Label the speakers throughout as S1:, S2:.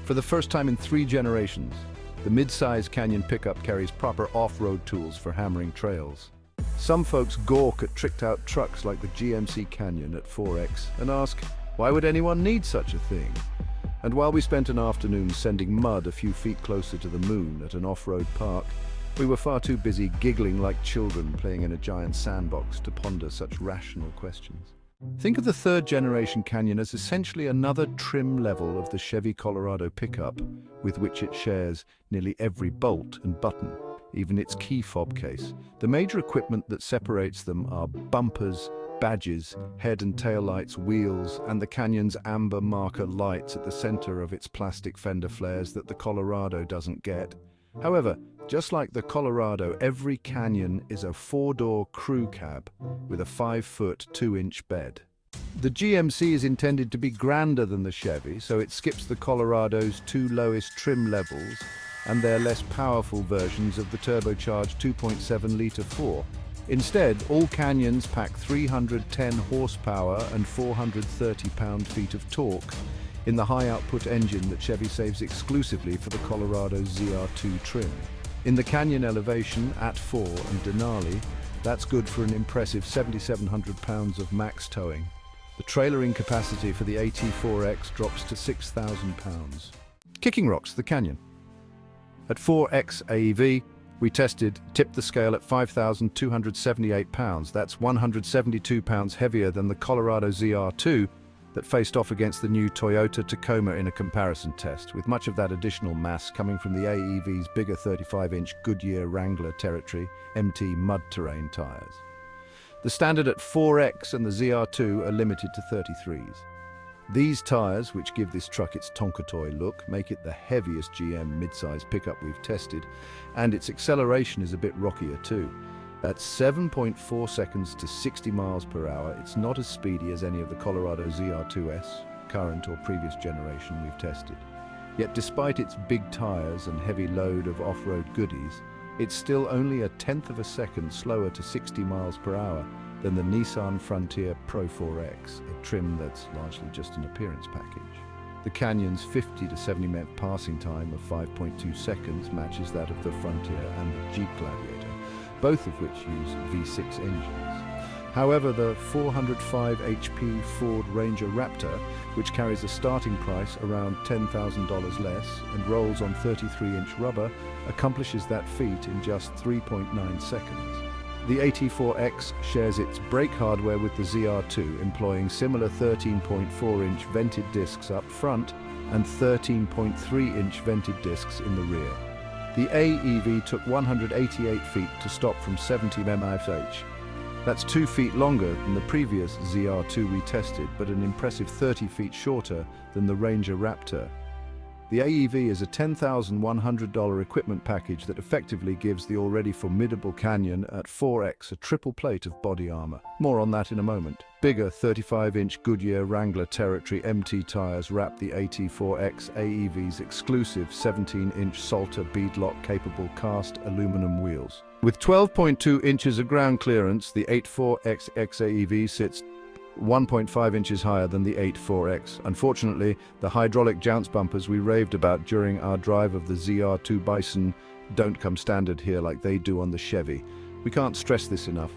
S1: For the first time in 3 generations, the mid-size Canyon pickup carries proper off-road tools for hammering trails. Some folks gawk at tricked-out trucks like the GMC Canyon AT4X and ask, why would anyone need such a thing? And while we spent an afternoon sending mud a few feet closer to the moon at an off-road park, we were far too busy giggling like children playing in a giant sandbox to ponder such rational questions. Think of the 3rd-generation Canyon as essentially another trim level of the Chevy Colorado pickup, with which it shares nearly every bolt and button, even its key fob case. The major equipment that separates them are bumpers, badges, head and tail lights, wheels, and the Canyon's amber marker lights at the center of its plastic fender flares that the Colorado doesn't get. However, just like the Colorado, every Canyon is a 4-door crew cab with a 5-foot, 2-inch bed. The GMC is intended to be grander than the Chevy, so it skips the Colorado's 2 lowest trim levels and their less powerful versions of the turbocharged 2.7-liter 4. Instead, all Canyons pack 310 horsepower and 430 pound-feet of torque in the high-output engine that Chevy saves exclusively for the Colorado ZR2 trim. In the Canyon Elevation, AT4 and Denali, that's good for an impressive 7,700 pounds of max towing. The trailering capacity for the AT4X drops to 6,000 pounds. Kicking rocks the Canyon. At AT4X AEV, we tipped the scale at 5,278 pounds. That's 172 pounds heavier than the Colorado ZR2 that faced off against the new Toyota Tacoma in a comparison test, with much of that additional mass coming from the AEV's bigger 35-inch Goodyear Wrangler Territory MT mud terrain tires. The standard at AT4X and the ZR2 are limited to 33s. These tires, which give this truck its Tonka toy look, make it the heaviest GM midsize pickup we've tested, and its acceleration is a bit rockier too. At 7.4 seconds to 60 miles per hour, it's not as speedy as any of the Colorado ZR2S, current or previous generation we've tested. Yet despite its big tires and heavy load of off-road goodies, it's still only a 1/10 of a second slower to 60 miles per hour than the Nissan Frontier Pro 4X, a trim that's largely just an appearance package. The Canyon's 50 to 70 minute passing time of 5.2 seconds matches that of the Frontier and the Jeep Gladiator, both of which use V6 engines. However, the 405 HP Ford Ranger Raptor, which carries a starting price around $10,000 less and rolls on 33-inch rubber, accomplishes that feat in just 3.9 seconds. The AT4X shares its brake hardware with the ZR2, employing similar 13.4-inch vented discs up front and 13.3-inch vented discs in the rear. The AEV took 188 feet to stop from 70 mph. That's 2 feet longer than the previous ZR2 we tested, but an impressive 30 feet shorter than the Ranger Raptor. The AEV is a $10,100 equipment package that effectively gives the already formidable Canyon AT4X a triple plate of body armor. More on that in a moment. Bigger 35-inch Goodyear Wrangler Territory MT tires wrap the AT4X AEV's exclusive 17-inch Salter beadlock-capable cast aluminum wheels. With 12.2 inches of ground clearance, the AT4X AEV sits 1.5 inches higher than the AT4X. Unfortunately, the hydraulic jounce bumpers we raved about during our drive of the ZR2 Bison don't come standard here like they do on the Chevy. We can't stress this enough.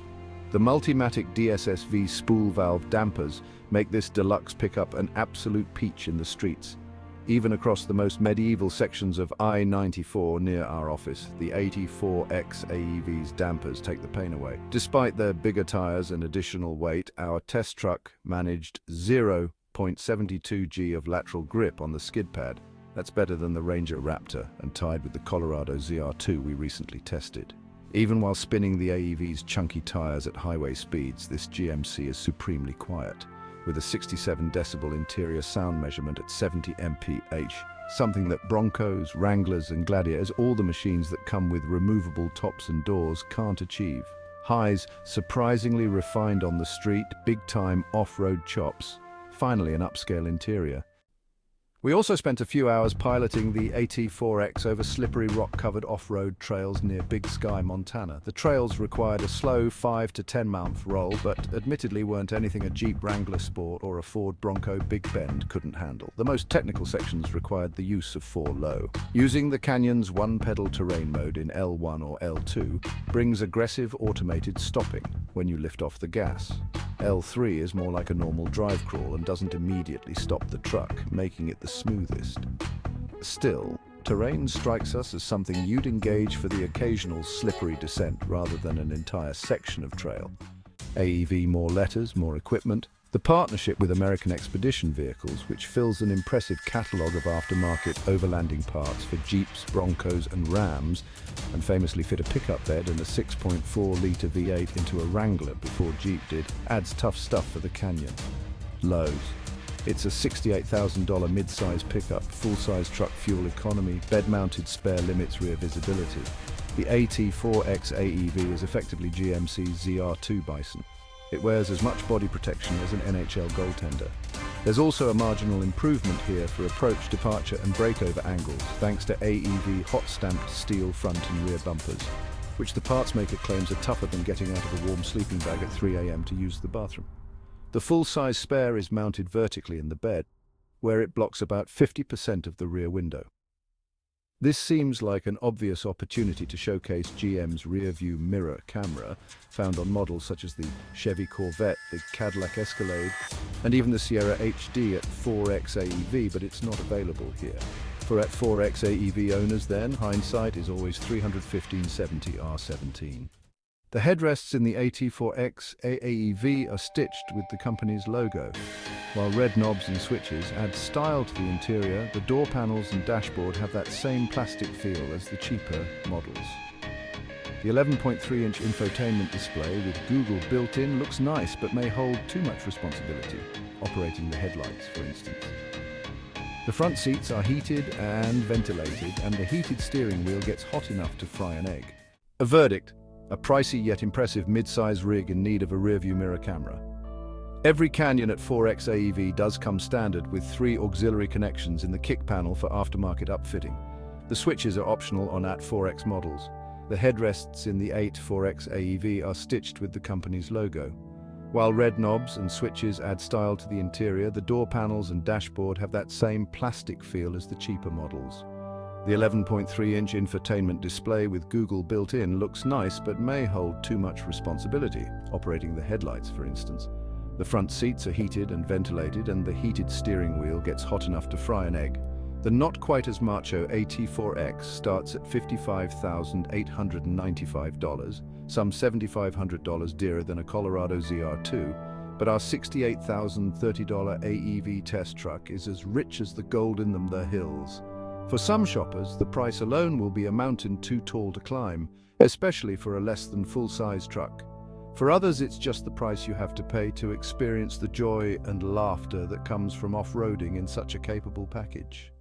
S1: The Multimatic DSSV spool valve dampers make this deluxe pickup an absolute peach in the streets. Even across the most medieval sections of I-94 near our office, the AT4X AEV's dampers take the pain away. Despite their bigger tires and additional weight, our test truck managed 0.72 G of lateral grip on the skid pad. That's better than the Ranger Raptor and tied with the Colorado ZR2 we recently tested. Even while spinning the AEV's chunky tires at highway speeds, this GMC is supremely quiet, with a 67 decibel interior sound measurement at 70 mph, something that Broncos, Wranglers and Gladiators, all the machines that come with removable tops and doors, can't achieve. Highs surprisingly refined on the street, big-time off-road chops, finally an upscale interior. We also spent a few hours piloting the AT4X over slippery rock-covered off-road trails near Big Sky, Montana. The trails required a slow 5 to 10 mile roll, but admittedly weren't anything a Jeep Wrangler Sport or a Ford Bronco Big Bend couldn't handle. The most technical sections required the use of 4-low. Using the Canyon's one-pedal terrain mode in L1 or L2 brings aggressive automated stopping when you lift off the gas. L3 is more like a normal drive crawl and doesn't immediately stop the truck, making it the smoothest. Still, terrain strikes us as something you'd engage for the occasional slippery descent rather than an entire section of trail. AEV, more letters, more equipment. The partnership with American Expedition Vehicles, which fills an impressive catalogue of aftermarket overlanding parts for Jeeps, Broncos and Rams, and famously fit a pickup bed and a 6.4-litre V8 into a Wrangler before Jeep did, adds tough stuff for the Canyon. Lows. It's a $68,000 mid-size pickup, full-size truck fuel economy, bed-mounted spare limits rear visibility. The AT4X AEV is effectively GMC's ZR2 Bison. It wears as much body protection as an NHL goaltender. There's also a marginal improvement here for approach, departure and breakover angles, thanks to AEV hot-stamped steel front and rear bumpers, which the parts maker claims are tougher than getting out of a warm sleeping bag at 3 a.m. to use the bathroom. The full-size spare is mounted vertically in the bed, where it blocks about 50% of the rear window. This seems like an obvious opportunity to showcase GM's rear-view mirror camera, found on models such as the Chevy Corvette, the Cadillac Escalade, and even the Sierra HD AT4X AEV, but it's not available here. For AT4X AEV owners then, hindsight is always 315/70R17. The headrests in the AT4X AEV are stitched with the company's logo. While red knobs and switches add style to the interior, the door panels and dashboard have that same plastic feel as the cheaper models. The 11.3-inch infotainment display with Google built-in looks nice but may hold too much responsibility, operating the headlights, for instance. The front seats are heated and ventilated, and the heated steering wheel gets hot enough to fry an egg. A verdict: a pricey yet impressive mid-size rig in need of a rear-view mirror camera. Every Canyon AT4X AEV does come standard with 3 auxiliary connections in the kick panel for aftermarket upfitting. The switches are optional on AT4X models. The headrests in the AT4X AEV are stitched with the company's logo. While red knobs and switches add style to the interior, the door panels and dashboard have that same plastic feel as the cheaper models. The 11.3-inch infotainment display with Google built-in looks nice but may hold too much responsibility, operating the headlights, for instance. The front seats are heated and ventilated, and the heated steering wheel gets hot enough to fry an egg. The not quite as macho AT4X starts at $55,895, some $7,500 dearer than a Colorado ZR2, but our $68,030 AEV test truck is as rich as the gold in the hills. For some shoppers, the price alone will be a mountain too tall to climb, especially for a less than full-size truck. For others, it's just the price you have to pay to experience the joy and laughter that comes from off-roading in such a capable package.